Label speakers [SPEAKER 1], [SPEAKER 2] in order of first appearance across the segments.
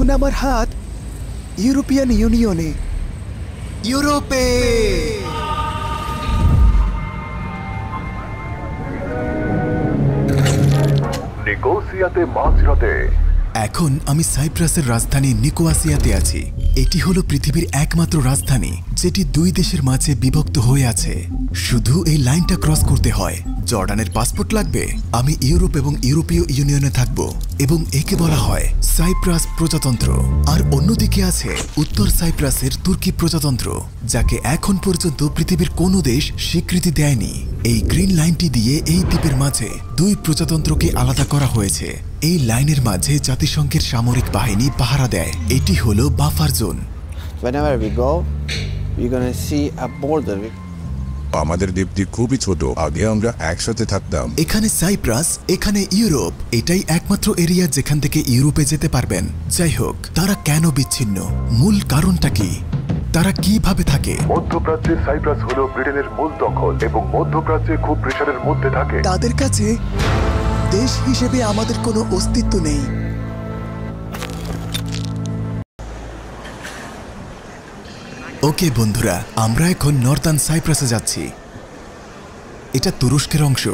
[SPEAKER 1] এখন আমার হাত ইউরোপিয়ান ইউনিয়নে, ইউরোপে।
[SPEAKER 2] নিকোসিয়াতে মাঝরাতে।
[SPEAKER 3] এখন আমি সাইপ্রাসের রাজধানী নিকোসিয়াতে আছি। এটি হলো পৃথিবীর একমাত্র রাজধানী যেটি দুই দেশের মাঝে বিভক্ত হয়ে আছে। শুধু এই লাইনটা ক্রস করতে হয়। জর্ডানের পাসপোর্ট লাগবে। আমি ইউরোপ এবং ইউরোপীয় ইউনিয়নে থাকব এবং একে বলা হয় সাইপ্রাস প্রজাতন্ত্র। আর অন্যদিকে আছে উত্তর সাইপ্রাসের তুর্কি প্রজাতন্ত্র, যাকে এখন পর্যন্ত পৃথিবীর কোনো দেশ স্বীকৃতি দেয়নি। এই গ্রিন লাইনটি দিয়ে এই দ্বীপের মাঝে দুই প্রজাতন্ত্রকে আলাদা করা হয়েছে। এই লাইনের মাঝে জাতিসংঘের সামরিক বাহিনী পাহারা দেয়। এটি হলো buffer zone.
[SPEAKER 4] Whenever we go, you're gonna see a border.
[SPEAKER 5] আমাদের দ্বীপটি খুবই ছোট। আগে আমরা একসাথে থাকতাম।
[SPEAKER 3] এখানে সাইপ্রাস, এখানে ইউরোপ। এটাই একমাত্র এরিয়া যেখান থেকে ইউরোপে যেতে পারবেন। যাই হোক, তারা কেন বিচ্ছিন্ন? মূল কারণটা কি? তারা কিভাবে থাকে?
[SPEAKER 2] মধ্যপ্রাচ্যের সাইপ্রাস হলো ব্রিটেনের মূল দখল এবং মধ্যপ্রাচ্যে খুব প্রেসারের মধ্যে থাকে।
[SPEAKER 1] তাদের কাছে দেশ হিসেবে আমাদের কোনো অস্তিত্ব নেই।
[SPEAKER 3] ওকে বন্ধুরা, আমরা এখন নর্দার্ন সাইপ্রাসে যাচ্ছি। এটা তুরস্কের অংশ।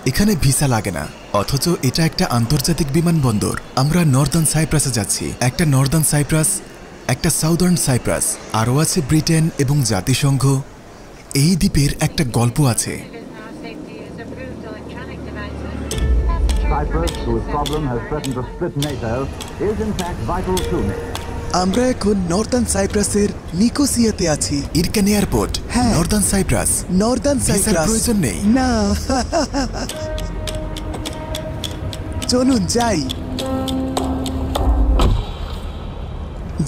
[SPEAKER 3] এখানে ভিসা লাগে না, অথচ এটা একটা আন্তর্জাতিক বিমানবন্দর। আমরা নর্দার্ন সাইপ্রাসে যাচ্ছি। একটা নর্দার্ন সাইপ্রাস, একটা সাউদার্ন সাইপ্রাস, আরও আছে ব্রিটেন এবং জাতিসংঘ। এই দ্বীপের একটা গল্প আছে।
[SPEAKER 1] আমরা এখন নর্দার্ন সাইপ্রাসের নিকোসিয়াতে আছি।
[SPEAKER 3] Ercan airport.
[SPEAKER 1] হ্যাঁ,
[SPEAKER 3] নর্দার্ন সাইপ্রাস।
[SPEAKER 1] Northern Cyprus.
[SPEAKER 3] প্রয়োজন নেই।
[SPEAKER 1] না, চলুন যাই।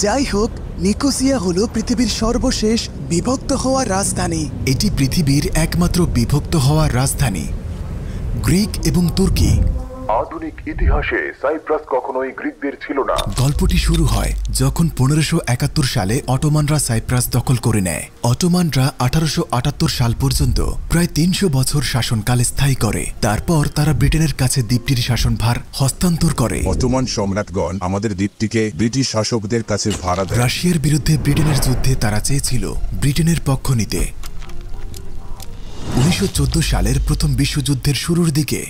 [SPEAKER 1] যাই হোক, নিকোসিয়া হলো পৃথিবীর সর্বশেষ বিভক্ত হওয়া রাজধানী।
[SPEAKER 3] এটি পৃথিবীর একমাত্র বিভক্ত হওয়া রাজধানী। গ্রিক এবং তুর্কি।
[SPEAKER 2] আধুনিক ইতিহাসে সাইপ্রাস কখনোই গ্রিকদের ছিল না।
[SPEAKER 3] গল্পটি শুরু হয় যখন 1571 সালে অটোমানরা সাইপ্রাস দখল করে নেয়। অটোমানরা 1878 সাল পর্যন্ত প্রায় 300 বছর শাসনকাল স্থায়ী করে। তারপর তারা ব্রিটেনের কাছে দ্বীপটির শাসনভার হস্তান্তর করে।
[SPEAKER 5] অটোমান সম্রাটগণ আমাদের দ্বীপটিকে ব্রিটিশ শাসকদের কাছে ভাড়া দেয়।
[SPEAKER 3] রাশিয়ার বিরুদ্ধে ব্রিটেনের যুদ্ধে তারা চেয়েছিল ব্রিটেনের পক্ষ নিতে। 1914 সালের প্রথম বিশ্বযুদ্ধের শুরুর দিকে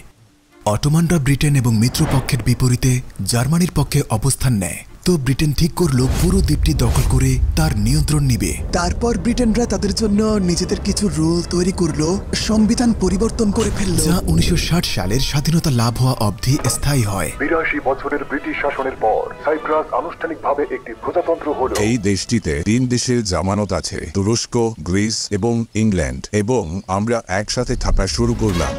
[SPEAKER 3] অটোমানরা ব্রিটেন এবং মিত্রপক্ষের বিপরীতে জার্মানির পক্ষে অবস্থান নেয়। তো ব্রিটেন ঠিক করল পুরো দ্বীপটি দখল করে তার নিয়ন্ত্রণ নিবে।
[SPEAKER 1] তারপর ব্রিটেনরা তাদের জন্য নিজেদের কিছু রুল তৈরি করলো, সংবিধান পরিবর্তন করে ফেললো,
[SPEAKER 3] যা 1960 সালের স্বাধীনতা লাভ হওয়া অবধি স্থায়ী হয়।
[SPEAKER 2] 82 বছরের ব্রিটিশ শাসনের পর সাইপ্রাস আনুষ্ঠানিকভাবে একটি প্রজাতন্ত্র হলো।
[SPEAKER 5] এই দেশটিতে 3 দেশের জামানত আছে, তুরস্ক, গ্রিস এবং ইংল্যান্ড, এবং আমরা একসাথে থাকা শুরু করলাম।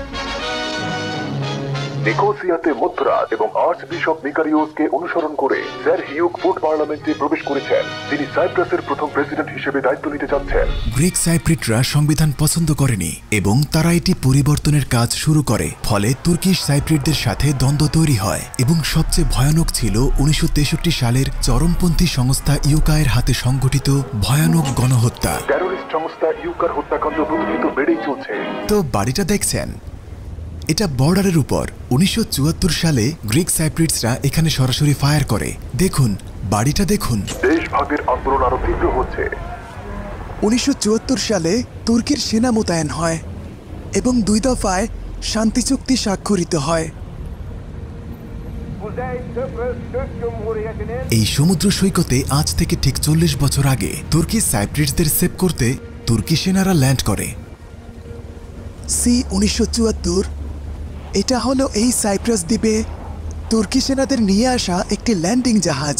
[SPEAKER 2] নিকোসিয়াতে মধ্যরাত এবং আর্চ বিশপ মিকারিওসকে অনুসরণ করে স্যার হিউগ ফুড পার্লামেন্টে প্রবেশ করেছেন। তিনি সাইপ্রাসের প্রথম প্রেসিডেন্ট হিসেবে দায়িত্ব নিতে যাচ্ছেন।
[SPEAKER 3] গ্রিক সাইপ্রিটরা সংবিধান পছন্দ করেনি এবং তারা এটি পরিবর্তনের কাজ শুরু করে। ফলে তুর্কিশ সাইপ্রিটদের সাথে দ্বন্দ্ব তৈরি হয় এবং সবচেয়ে ভয়ানক ছিল 1963 সালের চরমপন্থী সংস্থা ইউকায়ের হাতে সংগঠিত ভয়ানক গণহত্যা।
[SPEAKER 2] টেরোরিস্ট সংস্থা ইউকার হত্যাকাণ্ড প্রতিনিয়ত বেড়েই চলছে।
[SPEAKER 3] তো বাড়িটা দেখছেন, এটা বর্ডারের উপর। 1974 সালে গ্রিক সাইপ্রিটসরা এখানে সরাসরি ফায়ার করে। দেখুন, বাড়িটা দেখুন।
[SPEAKER 2] দেশভাগের আন্দোলন আরো তীব্র হচ্ছে।
[SPEAKER 1] 1974 সালে তুর্কির সেনা মোতায়েন হয় এবং 2 দফায় শান্তি চুক্তি স্বাক্ষরিত হয়।
[SPEAKER 3] এই সমুদ্র সৈকতে আজ থেকে ঠিক 40 বছর আগে তুর্কি সাইপ্রিটসদের সেভ করতে তুর্কি সেনারা ল্যান্ড করে।
[SPEAKER 1] C-1974 এটা হলো এই সাইপ্রাস দ্বীপে তুর্কি সেনাদের নিয়ে আসা একটি ল্যান্ডিং জাহাজ।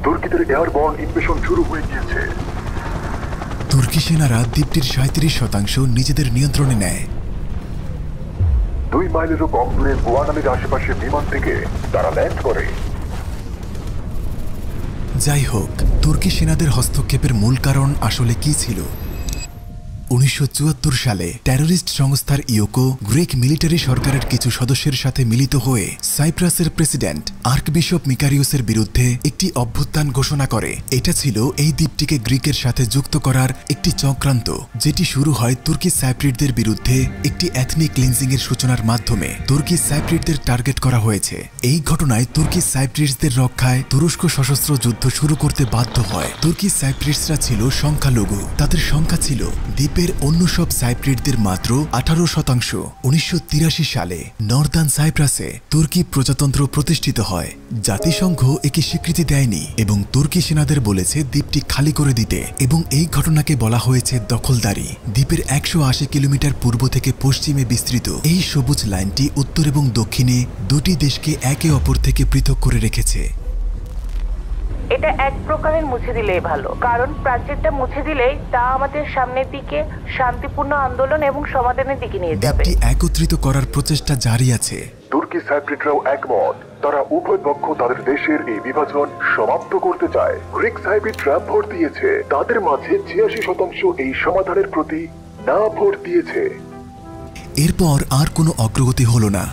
[SPEAKER 2] তুর্কিদের এয়ারবর্ন ইনভেশন শুরু হয়ে গিয়েছে।
[SPEAKER 3] তুর্কি সেনারা দ্বীপটির 37% নিজেদের নিয়ন্ত্রণে নেয়।
[SPEAKER 2] 2 মাইলেরও কম দূরে গোয়ানামের আশেপাশে বিমান থেকে তারা ল্যান্ড করে।
[SPEAKER 3] যাই হোক, তুর্কি সেনাদের হস্তক্ষেপের মূল কারণ আসলে কি ছিল? 1974 সালে টেররিস্ট সংস্থার ইয়োকো গ্রিক মিলিটারি সরকারের কিছু সদস্যের সাথে মিলিত হয়ে সাইপ্রাসের প্রেসিডেন্ট আর্কবিশপ মিকারিউসের বিরুদ্ধে একটি অভ্যুত্থান ঘোষণা করে। এটা ছিল এই দ্বীপটিকে গ্রিকের সাথে যুক্ত করার একটি চক্রান্ত, যেটি শুরু হয় তুর্কি সাইপ্রিটদের বিরুদ্ধে একটি এথনিক ক্লিনজিং এর সূচনার মাধ্যমে। তুর্কি সাইপ্রিটদের টার্গেট করা হয়েছে। এই ঘটনায় তুর্কি সাইপ্রিটসদের রক্ষায় তুরস্ক সশস্ত্র যুদ্ধ শুরু করতে বাধ্য হয়। তুর্কি সাইপ্রিটসরা ছিল সংখ্যালঘু, তাদের সংখ্যা ছিল দ্বীপের অন্য সব সাইপ্রিটদের মাত্র 18%। 1983 সালে নর্দার্ন সাইপ্রাসে তুর্কি প্রজাতন্ত্র প্রতিষ্ঠিত হয়। জাতিসংঘ একে স্বীকৃতি দেয়নি এবং তুর্কি সেনাদের বলেছে দ্বীপটি খালি করে দিতে, এবং এই ঘটনাকে বলা হয়েছে দখলদারি। দ্বীপের 180 কিলোমিটার পূর্ব থেকে পশ্চিমে বিস্তৃত এই সবুজ লাইনটি উত্তর এবং দক্ষিণে দুটি দেশকে একে অপর থেকে পৃথক করে রেখেছে।
[SPEAKER 6] এটা এক প্রকারের মুছে দিলেই ভালো, কারণ প্রাচীরটা মুছে দিলেই তা আমাদের সামনের দিকে শান্তিপূর্ণ আন্দোলন এবং সমাধানের দিকে নিয়ে যাবে।
[SPEAKER 3] দ্বীপটি একত্রিত করার প্রচেষ্টা জারি আছে।
[SPEAKER 2] তুর্কি সাইপ্রিটরাও একমত। তারা উভয় পক্ষ তাদের দেশের এই বিভাজন সমাপ্ত করতে চায়। গ্রিক সাইপ্রিটরা ভোট দিয়েছে, তাদের মাঝে 86% এই সমাধানের প্রতি না ভোট দিয়েছে।
[SPEAKER 3] এরপর আর কোনো অগ্রগতি হলো না।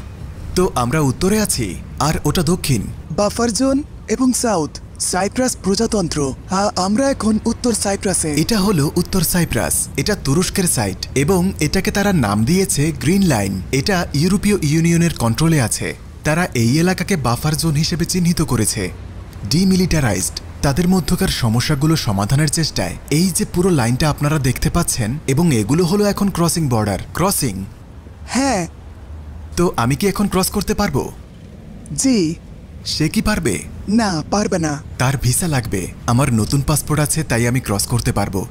[SPEAKER 3] তো আমরা উত্তরে আছি আর ওটা দক্ষিণ।
[SPEAKER 1] বাফার জোন এবং সাউথ সাইপ্রাস প্রজাতন্ত্র। আমরা এখন উত্তর সাইপ্রাসে।
[SPEAKER 3] এটা হলো উত্তর সাইপ্রাস। এটা তুরস্কের সাইট এবং এটাকে তারা নাম দিয়েছে গ্রিন লাইন। এটা ইউরোপীয় ইউনিয়নের কন্ট্রোলে আছে। তারা এই এলাকাকে বাফার জোন হিসেবে চিহ্নিত করেছে। ডিমিলিটারাইজড। তাদের মধ্যকার সমস্যাগুলো সমাধানের চেষ্টায় এই যে পুরো লাইনটা আপনারা দেখতে পাচ্ছেন, এবং এগুলো হলো এখন ক্রসিং বর্ডার। ক্রসিং।
[SPEAKER 1] হ্যাঁ।
[SPEAKER 3] তো আমি কি এখন ক্রস করতে পারবো?
[SPEAKER 1] জি।
[SPEAKER 3] সে কি পারবে?
[SPEAKER 1] না, পারবে না।
[SPEAKER 3] তার ভিসা লাগবে। আমার নতুন পাসপোর্ট আছে, তাই আমি ক্রস করতে পারবো।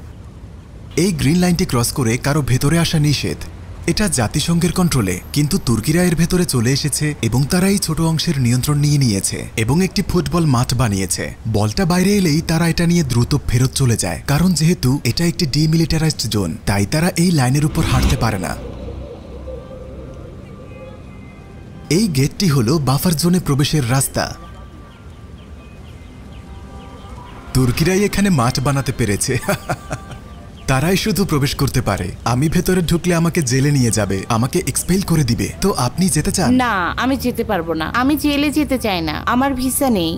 [SPEAKER 3] এই গ্রিন লাইনটি ক্রস করে কারো ভেতরে আসা নিষেধ। এটা জাতিসংঘের কন্ট্রোলে, কিন্তু তুর্কিরা এর ভেতরে চলে এসেছে এবং তারা এই ছোট অংশের নিয়ন্ত্রণ নিয়ে নিয়েছে এবং একটি ফুটবল মাঠ বানিয়েছে। বলটা বাইরে এলেই তারা এটা নিয়ে দ্রুত ফেরত চলে যায়, কারণ যেহেতু এটা একটি ডিমিলিটারাইজড জোন, তাই তারা এই লাইনের উপর হাঁটতে পারে না। এই গেটটি হলো বাফার জোনে প্রবেশের রাস্তা। তুর্কিরাই এখানে মাঠ বানাতে পেরেছে। তারাই শুধু প্রবেশ করতে পারে। আমি ভেতরে ঢুকলে আমাকে জেলে নিয়ে যাবে, আমাকে এক্সপেল করে দিবে। তো আপনি যেতে চান?
[SPEAKER 6] না, আমি যেতে পারবো না। আমি জেলে যেতে চাই না। আমার ভিসা নেই।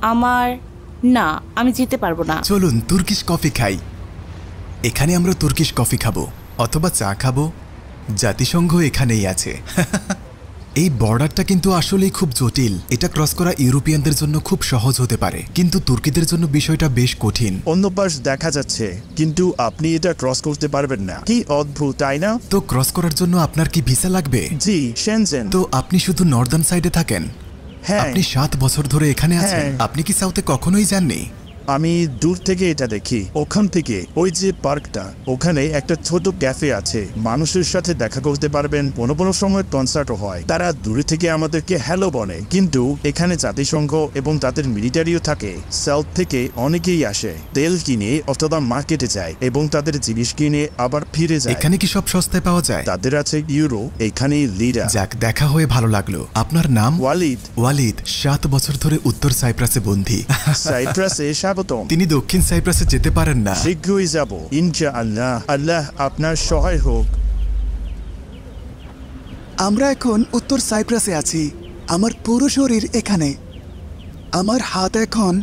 [SPEAKER 6] না, আমি যেতে পারবো না।
[SPEAKER 3] চলুন তুর্কিশ কফি খাই। এখানে আমরা তুর্কিশ কফি খাবো অথবা চা খাবো। জাতিসংঘ এখানেই আছে। এই বর্ডারটা কিন্তু আসলেই খুব জটিল। এটা ক্রস করা ইউরোপিয়ানদের জন্য খুব সহজ হতে পারে, কিন্তু তুর্কিদের জন্য বিষয়টা বেশ কঠিন।
[SPEAKER 7] অন্য পাশ দেখা যাচ্ছে, কিন্তু আপনি এটা ক্রস করতে পারবেন না। কি অদ্ভুত, তাই না?
[SPEAKER 3] তো ক্রস করার জন্য আপনার কি ভিসা লাগবে?
[SPEAKER 7] জি, শেনজেন।
[SPEAKER 3] তো আপনি শুধু নর্দার্ন সাইডে থাকেন?
[SPEAKER 7] হ্যাঁ।
[SPEAKER 3] আপনি 7 বছর ধরে এখানে আছেন। আপনি কি সাউথে কখনোই যাননি?
[SPEAKER 7] আমি দূর থেকে এটা দেখি। ওখান থেকে ওই যে পার্কটা, ওখানে একটা ছোট ক্যাফে আছে। মানুষের সাথে দেখা করতে পারবেন। কোনো সময় কনসার্টও হয়। তারা দূরে থেকে আমাদেরকে হ্যালো বলে, কিন্তু এখানে জাতিসংঘ এবং তাদের মিলিটারিও থাকে। সাউথ থেকে অনেকেই আসে, তেল কিনে অথবা মার্কেটে যায় এবং তাদের জিনিস কিনে আবার ফিরে যায়।
[SPEAKER 3] এখানে কি সব সস্তায় পাওয়া যায়?
[SPEAKER 7] তাদের আছে ইউরো, এখানে লিরা।
[SPEAKER 3] যাক, দেখা হয়ে ভালো লাগলো। আপনার নাম?
[SPEAKER 7] ওয়ালিদ।
[SPEAKER 3] ওয়ালিদ 7 বছর ধরে উত্তর সাইপ্রাসে বন্দী।
[SPEAKER 7] সাইপ্রাসে
[SPEAKER 3] তিনি দক্ষিণ সাইপ্রাসে যেতে পারেন না।
[SPEAKER 7] শীঘ্রই যাব ইনশাআল্লাহ। আল্লাহ আপনার সহায় হোক।
[SPEAKER 1] আমরা এখন উত্তর সাইপ্রাসে আছি। আমার পুরো শরীর এখানে। আমার হাত এখন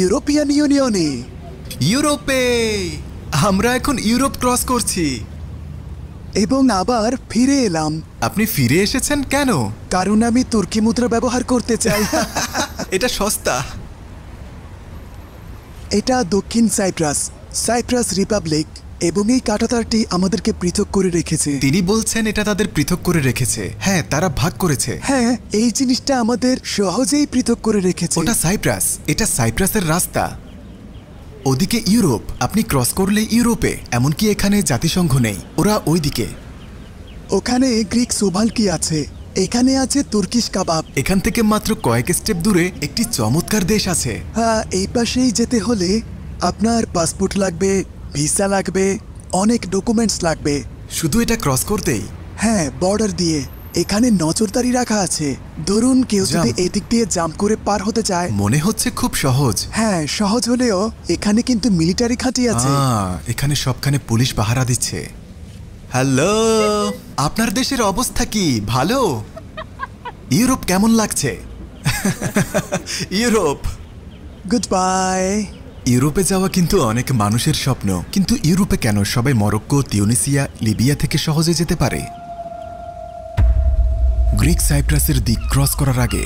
[SPEAKER 1] ইউরোপিয়ান ইউনিয়নে।
[SPEAKER 3] ইউরোপে! আমরা এখন ইউরোপ ক্রস করছি।
[SPEAKER 1] এবং আবার ফিরে এলাম।
[SPEAKER 3] আপনি ফিরে এসেছেন কেন?
[SPEAKER 1] কারণ আমি তুর্কি মুদ্রা ব্যবহার করতে চাই।
[SPEAKER 3] এটা সস্তা।
[SPEAKER 1] এটা দক্ষিণ সাইপ্রাস, সাইপ্রাস রিপাবলিক, এবং এই কাঁটাতারটি আমাদেরকে পৃথক করে রেখেছে।
[SPEAKER 3] তিনি বলছেন এটা তাদের পৃথক করে রেখেছে। হ্যাঁ, তারা ভাগ করেছে।
[SPEAKER 1] হ্যাঁ, এই জিনিসটা আমাদের সহজেই পৃথক করে রেখেছে।
[SPEAKER 3] ওটা সাইপ্রাস, এটা সাইপ্রাসের রাস্তা। ওদিকে ইউরোপ, আপনি ক্রস করলে ইউরোপে। এমনকি এখানে জাতিসংঘ নেই, ওরা ওইদিকে।
[SPEAKER 1] ওখানে গ্রিক সোভালকি আছে, এখানে আছে তুর্কিশ কাবাব।
[SPEAKER 3] এখান থেকে মাত্র কয়েক স্টেপ দূরে একটি চমৎকার দেশ আছে।
[SPEAKER 1] হ্যাঁ, এই পাশেই যেতে হলে আপনার পাসপোর্ট লাগবে, ভিসা লাগবে, অনেক ডকুমেন্টস লাগবে।
[SPEAKER 3] শুধু এটা ক্রস করতেই?
[SPEAKER 1] হ্যাঁ, বর্ডার দিয়ে। এখানে নজরদারি রাখা আছে। ধরুন কেউ যদি এদিক দিয়ে জাম্প করে পার হতে চায়।
[SPEAKER 3] মনে হচ্ছে খুব সহজ।
[SPEAKER 1] হ্যাঁ, সহজ হলেও এখানে কিন্তু মিলিটারি ঘাঁটি আছে।
[SPEAKER 3] এখানে সবখানে পুলিশ পাহারা দিচ্ছে। হ্যালো, আপনার দেশের অবস্থা কি? ভালো? ইউরোপ কেমন লাগছে? Europe,
[SPEAKER 1] good bye.
[SPEAKER 3] ইউরোপে যাওয়া কিন্তু অনেক মানুষের স্বপ্ন, কিন্তু ইউরোপে কেন সবাই মরক্কো, তিউনিসিয়া, লিবিয়া থেকে সহজে যেতে পারে? গ্রিক সাইপ্রাসের দিক ক্রস করার আগে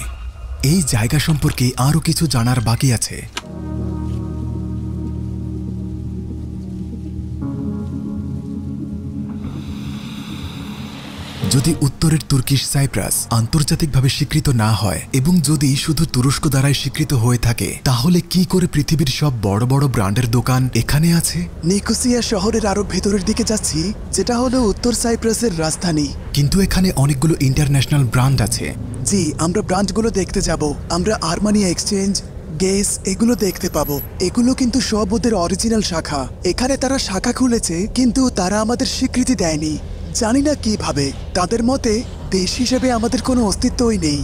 [SPEAKER 3] এই জায়গা সম্পর্কে আরও কিছু জানার বাকি আছে। যদি উত্তরের তুর্কিশ সাইপ্রাস আন্তর্জাতিকভাবে স্বীকৃত না হয় এবং যদি শুধু তুরস্ক দ্বারাই স্বীকৃত হয়ে থাকে, তাহলে কি করে পৃথিবীর সব বড় বড় ব্র্যান্ডের দোকান এখানে আছে?
[SPEAKER 1] নিকোসিয়া শহরের আরো ভেতরের দিকে যাচ্ছি, যেটা হলো উত্তর সাইপ্রাসের রাজধানী।
[SPEAKER 3] কিন্তু এখানে অনেকগুলো ইন্টারন্যাশনাল ব্র্যান্ড আছে।
[SPEAKER 1] জি, আমরা ব্রাঞ্চগুলো দেখতে যাব। আমরা আর্মানিয়া এক্সচেঞ্জ, গেস এগুলো দেখতে পাবো। এগুলো কিন্তু সব ওদের অরিজিনাল শাখা। এখানে তারা শাখা খুলেছে, কিন্তু তারা আমাদের স্বীকৃতি দেয়নি। জানি না কিভাবে। তাদের মতে দেশ হিসেবে আমাদের কোনো অস্তিত্বই নেই।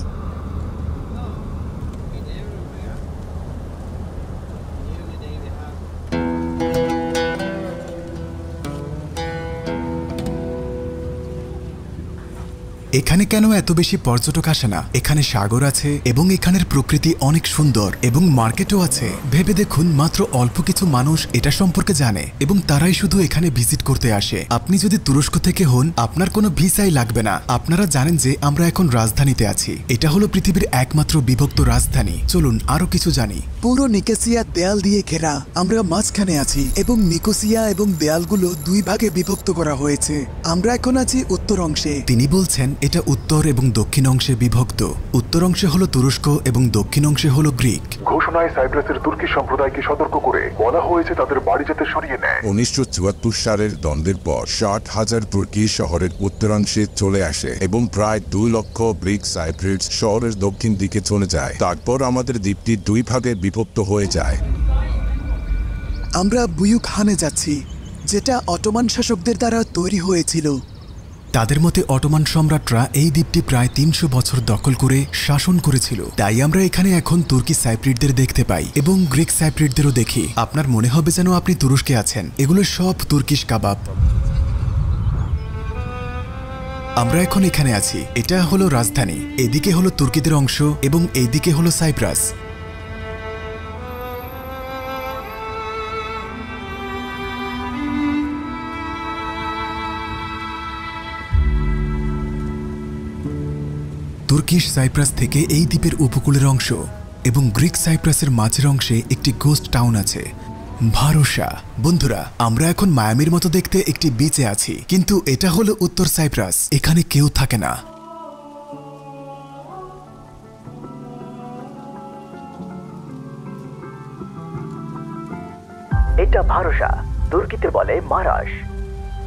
[SPEAKER 3] এখানে কেন এত বেশি পর্যটক আসে না? এখানে সাগর আছে এবং এখানের প্রকৃতি অনেক সুন্দর এবং মার্কেটও আছে। ভেবে দেখুন, মাত্র অল্প কিছু মানুষ এটা সম্পর্কে জানে এবং তারাই শুধু এখানে ভিজিট করতে আসে। আপনি যদি তুরস্ক থেকে হন, আপনার কোনো ভিসাই লাগবে না। আপনারা জানেন যে আমরা এখন রাজধানীতে আছি। এটা হলো পৃথিবীর একমাত্র বিভক্ত রাজধানী। চলুন আরো কিছু জানি।
[SPEAKER 1] পুরো নিকোসিয়া দেয়াল দিয়ে ঘেরা। আমরা মাঝখানে আছি এবং নিকোসিয়া এবং দেয়ালগুলো দুই ভাগে বিভক্ত করা হয়েছে। আমরা এখন আছি উত্তর অংশে।
[SPEAKER 3] তিনি বলছেন এটা উত্তর এবং দক্ষিণ অংশে বিভক্ত। উত্তর অংশে হলো তুরস্ক এবং দক্ষিণ অংশে হলো গ্রিক।
[SPEAKER 2] ঘোষণায় সাইপ্রাসের তুর্কি সম্প্রদায়কে সতর্ক করে বলা হয়েছে তাদের বাড়ি যাতে সরিয়ে নেয়।
[SPEAKER 5] 1974 সালের দ্বন্দ্বের পর 60,000 তুর্কি শহরের উত্তরাংশে চলে আসে এবং প্রায় 2 লক্ষ গ্রিক সাইপ্রিটস শহরের দক্ষিণ দিকে চলে যায়। তারপর আমাদের দ্বীপটি দুই ভাগে বিভক্ত হয়ে যায়।
[SPEAKER 1] আমরা বুয়ুকহানে যাচ্ছি, যেটা অটোমান শাসকদের দ্বারা তৈরি হয়েছিল।
[SPEAKER 3] তাদের মতে অটোমান সম্রাটরা এই দ্বীপটি প্রায় 300 বছর দখল করে শাসন করেছিল। তাই আমরা এখানে এখন তুর্কি সাইপ্রিটদের দেখতে পাই এবং গ্রিক সাইপ্রিটদেরও দেখি। আপনার মনে হবে যেন আপনি তুরস্কে আছেন। এগুলো সব তুর্কিশ কাবাব। আমরা এখন এখানে আছি। এটা হলো রাজধানী। এদিকে হলো তুর্কিদের অংশ এবং এইদিকে হলো সাইপ্রাস। তুর্কিশ সাইপ্রাস থেকে এই দ্বীপের উপকূলের অংশ এবং গ্রিক সাইপ্রাসের মাঝের অংশে একটি গোস্ট টাউন আছে, ভারসা। বন্ধুরা, আমরা এখন মায়ামির মতো দেখতে একটি বিচে আছি, কিন্তু এটা হলো উত্তর সাইপ্রাস। এখানে কেউ থাকে না।
[SPEAKER 8] এটা ভারসা, তুর্কিতে বলে মারাশ।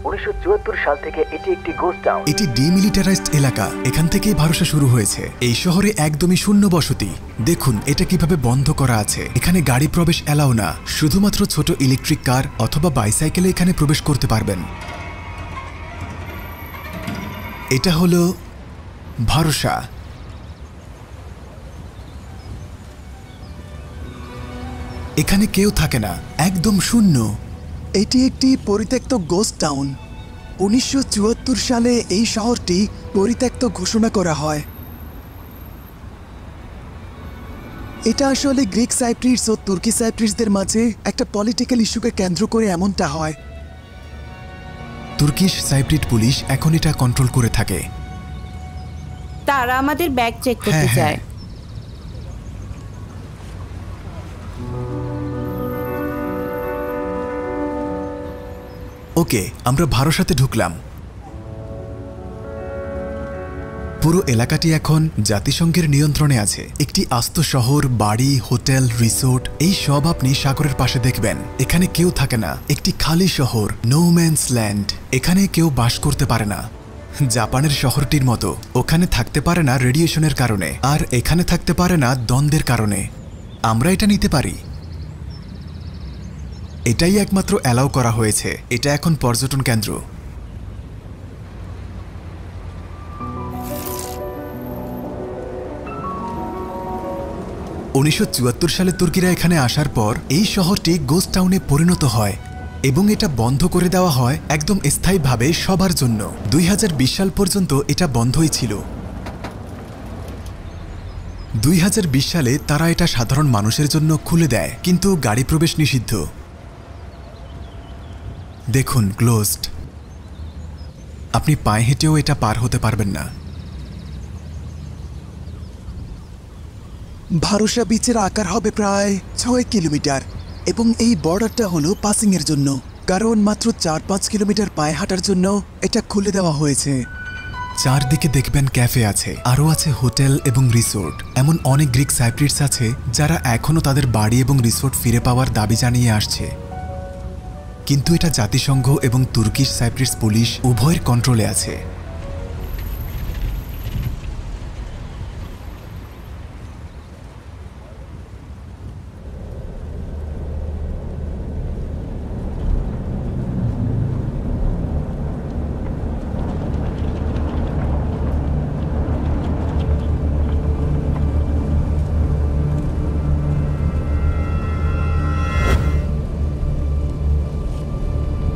[SPEAKER 8] 1974 সাল থেকে এটি একটি গোস্ট টাউন।
[SPEAKER 3] এটি ডিমিলিটারাইজড এলাকা। এখান থেকেই ভারসা শুরু হয়েছে। এই শহরে একদমই শূন্য বসতি। দেখুন এটা কিভাবে বন্ধ করা আছে। এখানে গাড়ি প্রবেশ এলাও না। শুধুমাত্র ছোট ইলেকট্রিক কার অথবা বাইসাইকেলে এখানে প্রবেশ করতে পারবেন। এটা হলো ভারসা। এখানে কেউ থাকে না, একদম শূন্য।
[SPEAKER 1] এটি একটি পরিত্যক্ত গোস্ট টাউন। 1974 সালে এই শহরটি পরিত্যক্ত ঘোষণা করা হয়। এটা আসলে গ্রিক সাইপ্রিটস ও তুর্কি সাইপ্রিটসদের মাঝে একটা পলিটিক্যাল ইস্যুকে কেন্দ্র করে এমনটা হয়।
[SPEAKER 3] তুর্কিশ সাইপ্রিট পুলিশ এখন এটা কন্ট্রোল করে থাকে।
[SPEAKER 9] তারা আমাদের ব্যাগ চেক করতে চায়।
[SPEAKER 3] ওকে, আমরা ভারসাতে ঢুকলাম। পুরো এলাকাটি এখন জাতিসংঘের নিয়ন্ত্রণে আছে। একটি আস্ত শহর, বাড়ি, হোটেল, রিসোর্ট এই সব আপনি সাগরের পাশে দেখবেন। এখানে কেউ থাকে না। একটি খালি শহর, নো ম্যানস ল্যান্ড। এখানে কেউ বাস করতে পারে না। জাপানের শহরটির মতো। ওখানে থাকতে পারে না রেডিয়েশনের কারণে, আর এখানে থাকতে পারে না দ্বন্দ্বের কারণে। আমরা এটা নিতে পারি। এটাই একমাত্র অ্যালাউ করা হয়েছে। এটা এখন পর্যটন কেন্দ্র। উনিশশো সালে তুর্কিরা এখানে আসার পর এই শহরটি গোস্ট টাউনে পরিণত হয়। এবং এটা বন্ধ করে দেওয়া হয় একদম স্থায়ীভাবে সবার জন্য। 2020 সাল পর্যন্ত এটা বন্ধই ছিল। 2020 সালে তারা এটা সাধারণ মানুষের জন্য খুলে দেয়, কিন্তু গাড়ি প্রবেশ নিষিদ্ধ। দেখুন, ক্লোজড। আপনি পায়ে হেঁটেও এটা পার হতে পারবেন না।
[SPEAKER 1] ভারসা বিচের আকার হবে প্রায় 6 কিলোমিটার এবং এই বর্ডারটা হলো পাসিং এর জন্য, কারণ মাত্র 4-5 কিলোমিটার পায়ে হাঁটার জন্য এটা খুলে দেওয়া হয়েছে।
[SPEAKER 3] চারদিকে দেখবেন ক্যাফে আছে, আরও আছে হোটেল এবং রিসোর্ট। এমন অনেক গ্রিক সাইপ্রিটস আছে যারা এখনও তাদের বাড়ি এবং রিসোর্ট ফিরে পাওয়ার দাবি জানিয়ে আসছে, কিন্তু এটা জাতিসংঘ এবং তুর্কিশ সাইপ্রিটস পুলিশ উভয়ের কন্ট্রোলে আছে।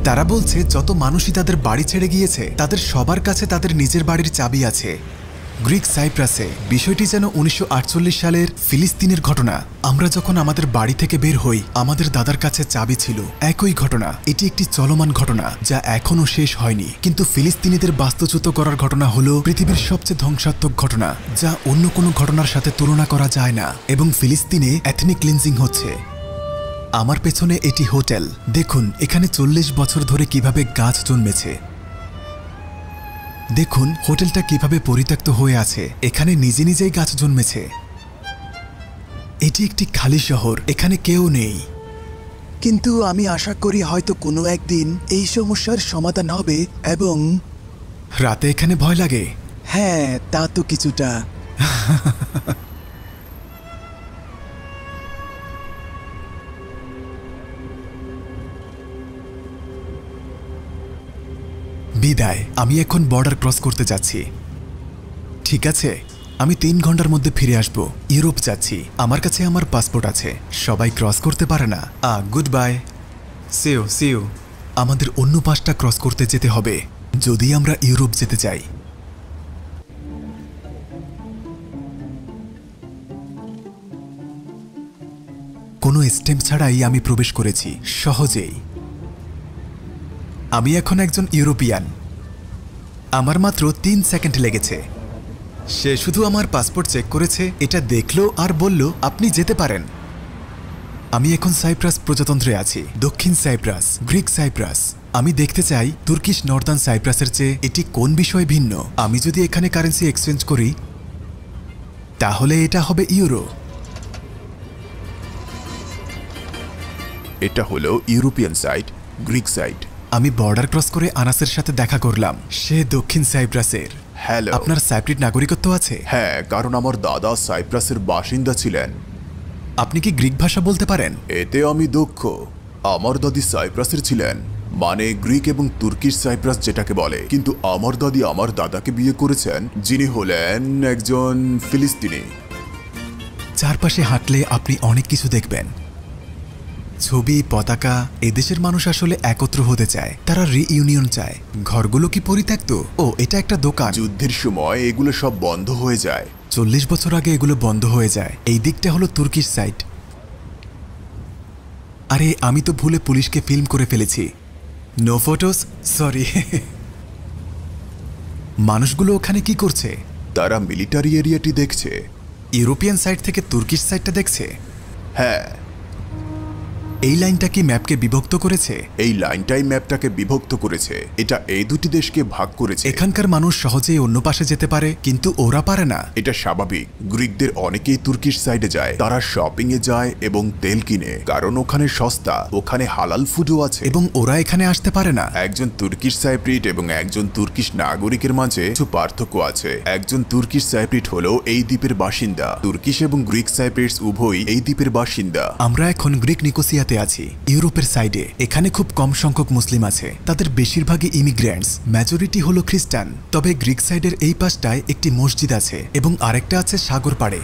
[SPEAKER 3] তারা বলছে যত মানুষই তাদের বাড়ি ছেড়ে গিয়েছে তাদের সবার কাছে তাদের নিজের বাড়ির চাবি আছে। গ্রিক সাইপ্রাসে বিষয়টি যেন 1948 সালের ফিলিস্তিনের ঘটনা। আমরা যখন আমাদের বাড়ি থেকে বের হই আমাদের দাদার কাছে চাবি ছিল। একই ঘটনা, এটি একটি চলমান ঘটনা যা এখনও শেষ হয়নি। কিন্তু ফিলিস্তিনিদের বাস্তুচ্যুত করার ঘটনা হলো পৃথিবীর সবচেয়ে ধ্বংসাত্মক ঘটনা, যা অন্য কোনো ঘটনার সাথে তুলনা করা যায় না। এবং ফিলিস্তিনে এথনিক ক্লিনজিং হচ্ছে। আমার পেছনে এটি হোটেল। দেখুন এখানে 40 বছর ধরে কিভাবে গাছ জন্মেছে। দেখুন হোটেলটা কিভাবে পরিত্যক্ত হয়ে আছে, এখানে নিজে নিজেই গাছ জন্মেছে। এটি একটি খালি শহর, এখানে কেউ নেই।
[SPEAKER 1] কিন্তু আমি আশা করি হয়তো কোনো একদিন এই সমস্যার সমাধান হবে। এবং
[SPEAKER 3] রাতে এখানে ভয় লাগে?
[SPEAKER 1] হ্যাঁ, তা তো কিছুটা।
[SPEAKER 3] বিদায়, আমি এখন বর্ডার ক্রস করতে যাচ্ছি। ঠিক আছে, আমি 3 ঘন্টার মধ্যে ফিরে আসব। ইউরোপ যাচ্ছি, আমার কাছে আমার পাসপোর্ট আছে। সবাই ক্রস করতে পারে না। Good bye, see you. আমাদের অন্য পাশটা ক্রস করতে যেতে হবে যদি আমরা ইউরোপ যেতে চাই। কোনো স্টেম্প ছাড়াই আমি প্রবেশ করেছি, সহজেই। আমি এখন একজন ইউরোপিয়ান। আমার মাত্র 3 সেকেন্ড লেগেছে। সে শুধু আমার পাসপোর্ট চেক করেছে, এটা দেখলো আর বলল আপনি যেতে পারেন। আমি এখন সাইপ্রাস প্রজাতন্ত্রে আছি, দক্ষিণ সাইপ্রাস, গ্রিক সাইপ্রাস। আমি দেখতে চাই তুর্কিশ নর্দার্ন সাইপ্রাসের চেয়ে এটি কোন বিষয়ে ভিন্ন। আমি যদি এখানে কারেন্সি এক্সচেঞ্জ করি তাহলে এটা হবে ইউরো।
[SPEAKER 5] এটা হলো ইউরোপিয়ান সাইড, গ্রিক সাইড।
[SPEAKER 3] আমি বর্ডার ক্রস করে আনাসের সাথে দেখা করলাম। সে দক্ষিণ সাইপ্রাসের।
[SPEAKER 5] হ্যালো।
[SPEAKER 3] আপনার সাইপ্রিট নাগরিকত্ব আছে?
[SPEAKER 5] হ্যাঁ, কারণ আমার দাদা সাইপ্রাসের বাসিন্দা ছিলেন।
[SPEAKER 3] আপনি কি গ্রিক ভাষা বলতে পারেন?
[SPEAKER 5] এতে আমি দক্ষ। আমার দাদি সাইপ্রাসের ছিলেন, মানে গ্রিক এবং তুর্কিশ সাইপ্রাস যেটাকে বলে। কিন্তু আমার দাদি আমার দাদাকে বিয়ে করেছেন, যিনি হলেন একজন ফিলিস্তিনি।
[SPEAKER 3] চারপাশে হাঁটলে আপনি অনেক কিছু দেখবেন। ছবি, পতাকা। এদেশের মানুষ আসলে একত্র হতে চায়, তারা রিইউনিয়ন চায়। ঘরগুলো কি পরিত্যক্ত? ও, এটা একটা দোকান।
[SPEAKER 5] যুদ্ধের সময় এগুলো সব বন্ধ হয়ে যায়।
[SPEAKER 3] 40 বছর আগে এগুলো বন্ধ হয়ে যায়। এই দিকটা হলো তুর্কিশ সাইড। আরে আমি তো ভুলে পুলিশকে ফিল্ম করে ফেলেছি। No photos, sorry. মানুষগুলো ওখানে কি করছে?
[SPEAKER 5] তারা মিলিটারি এরিয়াটি দেখছে।
[SPEAKER 3] ইউরোপিয়ান সাইড থেকে তুর্কিশ সাইডটা দেখছে।
[SPEAKER 5] হ্যাঁ।
[SPEAKER 3] এই লাইনটা কি ম্যাপকে বিভক্ত করেছে?
[SPEAKER 5] এই লাইনটাই ম্যাপটাকে বিভক্ত করেছে। এটা এই দুটি দেশকে ভাগ করেছে।
[SPEAKER 3] এখানকার মানুষ সহজেই অন্য পাশে যেতে পারে, কিন্তু ওরা পারে না।
[SPEAKER 5] এটা স্বাভাবিক। গ্রিকদের অনেকেই তুর্কিশ সাইডে যায়। তারা শপিং এ যায় এবং তেল কিনে, কারণ ওখানে সস্তা, ওখানে হালাল ফুডও আছে।
[SPEAKER 3] এবং ওরা এখানে আসতে পারে না।
[SPEAKER 5] একজন তুর্কিশ সাইপ্রিট এবং একজন তুর্কিশ নাগরিকের মাঝে কিছু পার্থক্য আছে। একজন তুর্কিশ সাইপ্রিট হলো এই দ্বীপের বাসিন্দা। তুর্কিশ এবং গ্রিক সাইপ্রিটস উভয়ই এই দ্বীপের বাসিন্দা।
[SPEAKER 3] আমরা এখন গ্রিক নিকোসিয়াতে আছি, ইউরোপের সাইডে। এখানে খুব কম সংখ্যক মুসলিম আছে, তাদের বেশিরভাগই ইমিগ্রেন্টস। মেজরিটি হলো খ্রিস্টান। তবে গ্রিক সাইডের এই পাশটায় একটি মসজিদ আছে এবং আরেকটা আছে সাগর পাড়ে।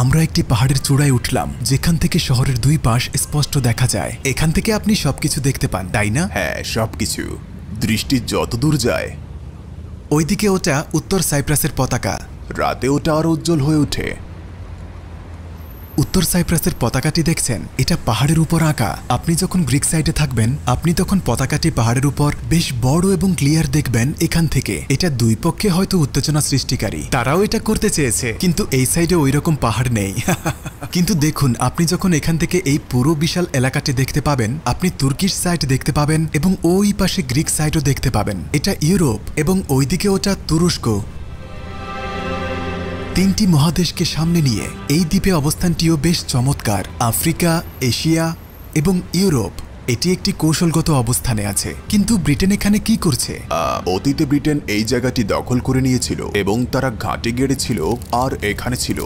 [SPEAKER 3] আমরা একটি পাহাড়ের চূড়ায় উঠলাম, যেখান থেকে শহরের দুই পাশ স্পষ্ট দেখা যায়। এখান থেকে আপনি সবকিছু দেখতে পান, তাই না?
[SPEAKER 10] হ্যাঁ, সবকিছু। দৃষ্টি যতদূর যায়।
[SPEAKER 3] ওইদিকে ওটা উত্তর সাইপ্রাসের পতাকা।
[SPEAKER 10] রাতে ওটা আরো উজ্জ্বল হয়ে ওঠে।
[SPEAKER 3] উত্তর সাইপ্রাসের পতাকাটি দেখছেন, এটা পাহাড়ের উপর আঁকা। আপনি যখন গ্রিক সাইডে থাকবেন, আপনি তখন পতাকাটি পাহাড়ের উপর বেশ বড় এবং ক্লিয়ার দেখবেন এখান থেকে। এটা দুই পক্ষে হয়তো উত্তেজনা সৃষ্টিকারী, তারাও এটা করতে চেয়েছে, কিন্তু এই সাইডে ওই রকম পাহাড় নেই। কিন্তু দেখুন, আপনি যখন এখান থেকে এই পুরো বিশাল এলাকাটি দেখতে পাবেন, আপনি তুর্কিশ সাইড দেখতে পাবেন এবং ওই পাশে গ্রিক সাইডও দেখতে পাবেন। এটা ইউরোপ এবং ওইদিকে ওটা তুরস্ক। তিনটি মহাদেশকে সামনে নিয়ে এই দ্বীপে অবস্থানটিও বেশ চমৎকার। আফ্রিকা, এশিয়া এবং ইউরোপ এটি একটি কৌশলগত অবস্থানে আছে। কিন্তু ব্রিটেন এখানে কি করছে?
[SPEAKER 10] অতীতে ব্রিটেন এই জায়গাটি দখল করে নিয়েছিল এবং তারা ঘাঁটি গেড়েছিল আর এখানে ছিল।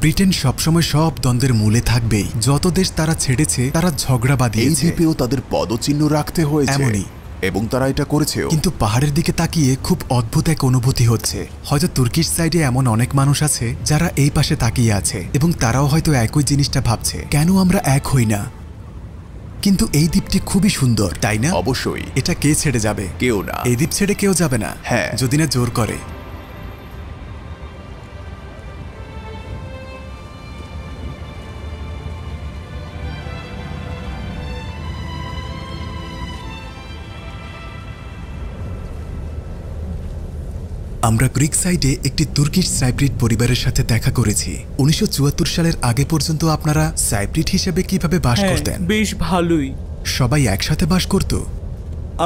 [SPEAKER 3] ব্রিটেন সবসময় সব দ্বন্দ্বের মূলে থাকবেই। যত দেশ তারা ছেড়েছে তারা ঝগড়া বাঁধিয়েছে।
[SPEAKER 10] এই দ্বীপেও তাদের পদচিহ্ন রাখতে হয়েছে,
[SPEAKER 3] এমনই,
[SPEAKER 10] এবং তারা এটা করেছে।
[SPEAKER 3] কিন্তু পাহাড়ের দিকে তাকিয়ে খুব অদ্ভুত এক অনুভূতি হচ্ছে। হয়তো তুর্কিশ সাইডে এমন অনেক মানুষ আছে যারা এই পাশে তাকিয়ে আছে এবং তারাও হয়তো একই জিনিসটা ভাবছে, কেন আমরা এক হই না। কিন্তু এই দ্বীপটি খুবই সুন্দর, তাই না?
[SPEAKER 10] অবশ্যই।
[SPEAKER 3] এটা কে ছেড়ে যাবে?
[SPEAKER 10] কেউ না।
[SPEAKER 3] এই দ্বীপ ছেড়ে কেউ যাবে না,
[SPEAKER 10] হ্যাঁ,
[SPEAKER 3] যদি না জোর করে। আমরা গ্রিক সাইডে একটি তুর্কিশ সাইপ্রিট পরিবারের সাথে দেখা করেছি। 1974 সালের আগে পর্যন্ত আপনারা সাইপ্রিট হিসেবে কিভাবে বাস করতেন?
[SPEAKER 11] বেশ ভালোই।
[SPEAKER 3] সবাই একসাথে বাস করত?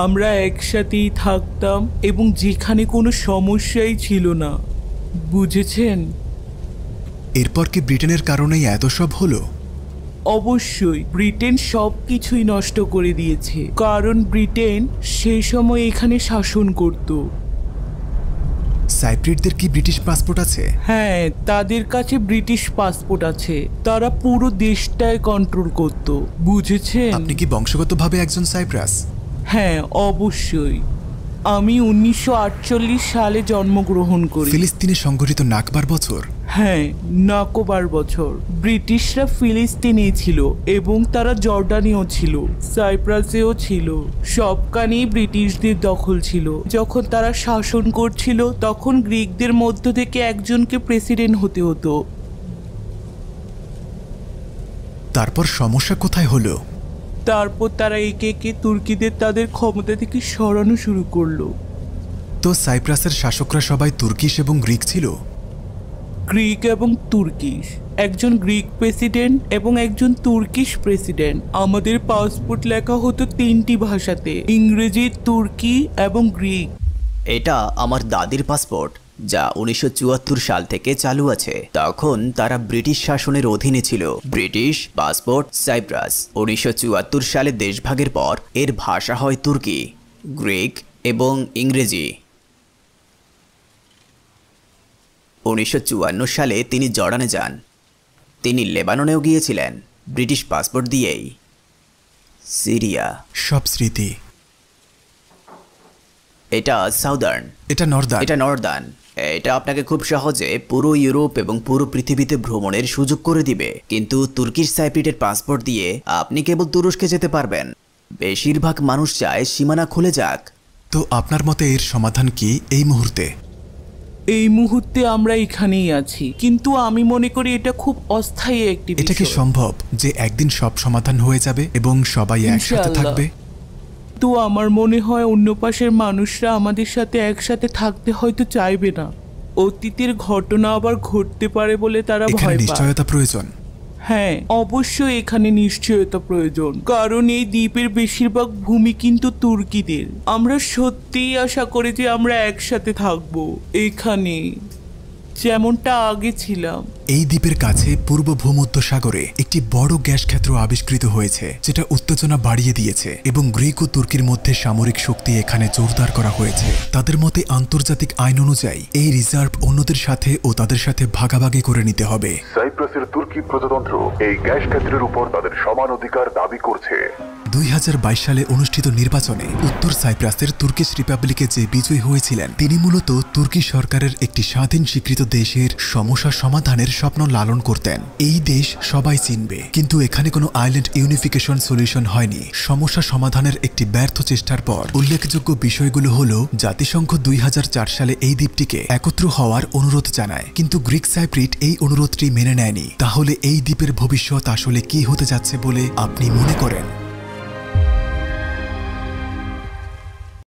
[SPEAKER 11] আমরা একসাথেই থাকতাম এবং যেখানে কোনো সমস্যাই ছিল না, বুঝেছেন?
[SPEAKER 3] এরপর কি ব্রিটেনের কারণেই এত সব হলো?
[SPEAKER 11] অবশ্যই, ব্রিটেন সব কিছুই নষ্ট করে দিয়েছে, কারণ ব্রিটেন সেই সময় এখানে শাসন করত।
[SPEAKER 3] সাইপ্রিটদের কি ব্রিটিশ পাসপোর্ট আছে?
[SPEAKER 11] হ্যাঁ, তাদের কাছে ব্রিটিশ পাসপোর্ট আছে। তারা পুরো দেশটায় কন্ট্রোল করত, বুঝেছেন?
[SPEAKER 3] আপনি কি বংশগতভাবে একজন সাইপ্রাস?
[SPEAKER 11] হ্যাঁ, অবশ্যই। আমি 1948 সালে জন্মগ্রহণ করি।
[SPEAKER 3] ফিলিস্তিনে সংঘটিত নাকবার বছর?
[SPEAKER 11] হ্যাঁ, নাকবার বছর। ব্রিটিশরা ফিলিস্তিনে ছিল এবং তারা জর্ডানেও ছিল, সাইপ্রাসেও ছিল। সবখানেই ব্রিটিশদের দখল ছিল। যখন তারা শাসন করছিল তখন গ্রিকদের মধ্য থেকে একজনকে প্রেসিডেন্ট হতে হতো।
[SPEAKER 3] তারপর সমস্যা কোথায় হলো?
[SPEAKER 11] তারপর তারা একে একে তুর্কিদের তাদের ক্ষমতা থেকে সরানো শুরু করলো।
[SPEAKER 3] তো সাইপ্রাসের শাসকরা সবাই তুর্কিশ এবং গ্রিক ছিল?
[SPEAKER 11] গ্রিক এবং তুর্কিশ, একজন গ্রিক প্রেসিডেন্ট এবং একজন তুর্কিশ প্রেসিডেন্ট। আমাদের পাসপোর্ট লেখা হতো 3টি ভাষাতে, ইংরেজি, তুর্কি এবং গ্রিক।
[SPEAKER 12] এটা আমার দাদির পাসপোর্ট, যা 1974 সাল থেকে চালু আছে। তখন তারা ব্রিটিশ শাসনের অধীনে ছিল। British passport cypress. 1974 সালে দেশভাগের পর এর ভাষা হয় তুর্কি, গ্রিক এবং ইংরেজি। 1954 সালে তিনি জর্ডানে যান। তিনি লেবাননেও গিয়েছিলেন ব্রিটিশ পাসপোর্ট দিয়েই। সিরিয়া।
[SPEAKER 3] সব স্মৃতি।
[SPEAKER 12] এটা সাউদার্ন।
[SPEAKER 3] এটা নর্দার্ন।
[SPEAKER 12] এটা নর্দার্ন। এটা আপনাকে খুব সহজে পুরো ইউরোপ এবং পুরো পৃথিবীতে ভ্রমণের সুযোগ করে দিবে। কিন্তু তুর্কিশ সাইপ্রিটের পাসপোর্ট দিয়ে আপনি কেবল তুরস্কে যেতে পারবেন। বেশিরভাগ মানুষ চায় সীমানা খুলে যাক।
[SPEAKER 3] তো আপনার মতে এর সমাধান কি এই মুহূর্তে?
[SPEAKER 11] এই মুহূর্তে আমরা এখানেই আছি, কিন্তু আমি মনে করি এটা খুব অস্থায়ী একটি বিষয়।
[SPEAKER 3] এটা কি সম্ভব যে একদিন সব সমাধান হয়ে যাবে এবং সবাই একসাথে থাকবে?
[SPEAKER 11] তো আমার মনে হয় অন্য পাশের মানুষরা আমাদের সাথে একসাথে থাকতে হয়তো চাইবে না। অতীতের ঘটনা আবার ঘটতে পারে বলে তারা ভয় পায়।
[SPEAKER 3] নিশ্চয়তা প্রয়োজন।
[SPEAKER 11] হ্যাঁ, অবশ্যই এখানে নিশ্চয়তা প্রয়োজন, কারণ এই দ্বীপের বেশিরভাগ ভূমি কিন্তু তুর্কিদের। আমরা সত্যিই আশা করি যে আমরা একসাথে থাকবো এখানে, যেমনটা আগে ছিলাম।
[SPEAKER 3] এই দ্বীপের কাছে পূর্ব ভূমধ্য সাগরে একটি বড় গ্যাস ক্ষেত্র আবিষ্কৃত হয়েছে, যেটা উত্তেজনা বাড়িয়ে দিয়েছে এবং গ্রিক ও তুর্কির মধ্যে সামরিক শক্তি এখানে জোরদার করা হয়েছে। তাদের মতে আন্তর্জাতিক আইন অনুযায়ী এই রিজার্ভ অন্যদের সাথে ও তাদের সাথে ভাগাভাগি করে নিতে হবে।
[SPEAKER 2] সাইপ্রাসের তুর্কি প্রজাতন্ত্র এই গ্যাস ক্ষেত্রের উপর তাদের সমান অধিকার দাবি করছে।
[SPEAKER 3] 2022 সালে অনুষ্ঠিত নির্বাচনে উত্তর সাইপ্রাসের তুর্কিশ রিপাবলিকে যে বিজয়ী হয়েছিলেন তিনি মূলত তুর্কি সরকারের একটি স্বাধীন স্বীকৃত দেশের সমস্যা সমাধানের স্বপ্ন লালন করতেন। এই দেশ সবাই চিনবে, কিন্তু এখানে কোনো আইল্যান্ড ইউনিফিকেশন সলিউশন হয়নি। সমস্যা সমাধানের একটি ব্যর্থ চেষ্টার পর উল্লেখযোগ্য বিষয়গুলো হলো জাতিসংঘ 2004 সালে এই দ্বীপটিকে একত্র হওয়ার অনুরোধ জানায়, কিন্তু গ্রিক সাইপ্রিট এই অনুরোধটি মেনে নেয়নি। তাহলে এই দ্বীপের ভবিষ্যৎ আসলে কি হতে যাচ্ছে বলে আপনি মনে করেন?